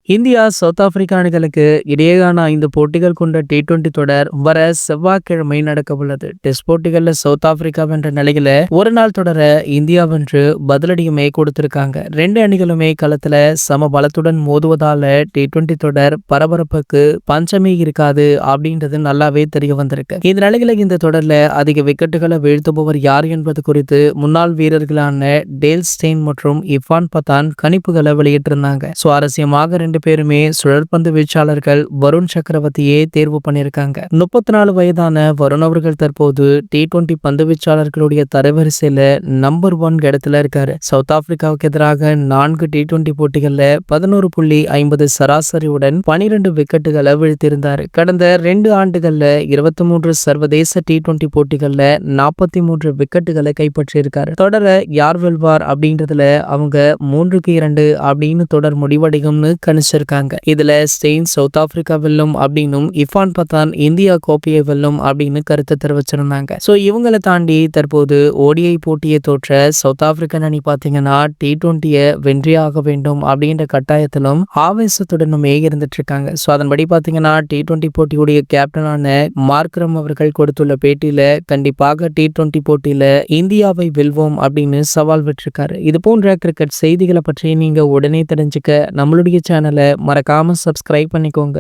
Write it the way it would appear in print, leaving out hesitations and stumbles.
India, south Africa அணிகளுக்கு இடையேயான 5 போட்டிகள் கொண்ட T20 தொடர் வர செவ்வாய்க்கிழமை நடக்கவுள்ளது. டெஸ்ட் போட்டிகள்ல சவுத் ஆப்பிரிக்கா வென்ற நிலையில ஒரு நாள் தொடர இந்தியா வென்று பதிலடியுமே கொடுத்திருக்காங்க. 2 அணிகளுமே களத்துல சம பலத்துடன் மோதுவதால T20 தொடர் பரபரப்புக்கு பஞ்சமே இருக்காது அப்படின்றது நல்லாவே தெரிய வந்திருக்கு. இந்த நிலையில இந்த தொடர்ல அதிக விக்கெட்டுகளை வீழ்த்துபவர் யார் என்பது குறித்து முன்னாள் வீரர்களான டேல் ஸ்டெயின் மற்றும் இர்ஃபான் பத்தான் கணிப்புகளை வெளியிட்டிருந்தாங்க. சுவாரஸ்யமாக 2 பேருமே சுழற்பந்து வீச்சாளர்கள் வருண் சக்கரவர்த்தியே தேர்வு பண்ணியிருக்காங்க. 34 வயதான வருண் அவர்கள் தற்போது T20 பந்து வீச்சாளர்களுடைய தரவரிசையில நம்பர் 1 இடத்துல இருக்காரு. சவுத் ஆப்பிரிக்காவுக்கு எதிராக 4 T20 போட்டிகள்ல 11.50 சராசரியுடன் 12 விக்கெட்டுகளை வீழ்த்தியிருந்தாரு. கடந்த 2 ஆண்டுகள்ல 23 சர்வதேச T20 போட்டிகள்ல 43 விக்கெட்டுகளை கைப்பற்றியிருக்காரு. தொடர யார் வெல்வார் அப்படின்றதுல அவங்க 3-2 அப்படின்னு தொடர் முடிவடையும்னு கணிச்சிருக்காங்க. இதுல ஸ்டெயின் சவுத் ஆப்பிரிக்கா வெல்லும் அப்படின்னும் இர்ஃபான் பத்தான் இந்தியா கோப்பையை வெல்லும் அப்படின்னு கருத்து தெரிவிச்சிருந்தாங்க. சோ இவங்களை தாண்டி தற்போது ஓடிஐ போட்டியை தோற்ற சவுத் ஆப்பிரிக்கன் அணி பாத்தீங்கன்னா T20 வென்றியாக வேண்டும் அப்படின்ற கட்டாயத்திலும் ஆவேசத்துடனுமே இருந்துட்டு இருக்காங்க. சோ அதன்படி பாத்தீங்கன்னா T20 போட்டியுடைய கேப்டனான மார்க்ரம் அவர்கள் கொடுத்துள்ள பேட்டியில கண்டிப்பாக T20 போட்டியில இந்தியாவை வெல்வோம் அப்படின்னு சவால் விட்டிருக்காரு. இது போன்ற கிரிக்கெட் செய்திகளை பற்றி நீங்க உடனே தெரிஞ்சுக்க நம்மளுடைய சேனலை மறக்காம சப்ஸ்கிரைப் பண்ணிக்கோங்க.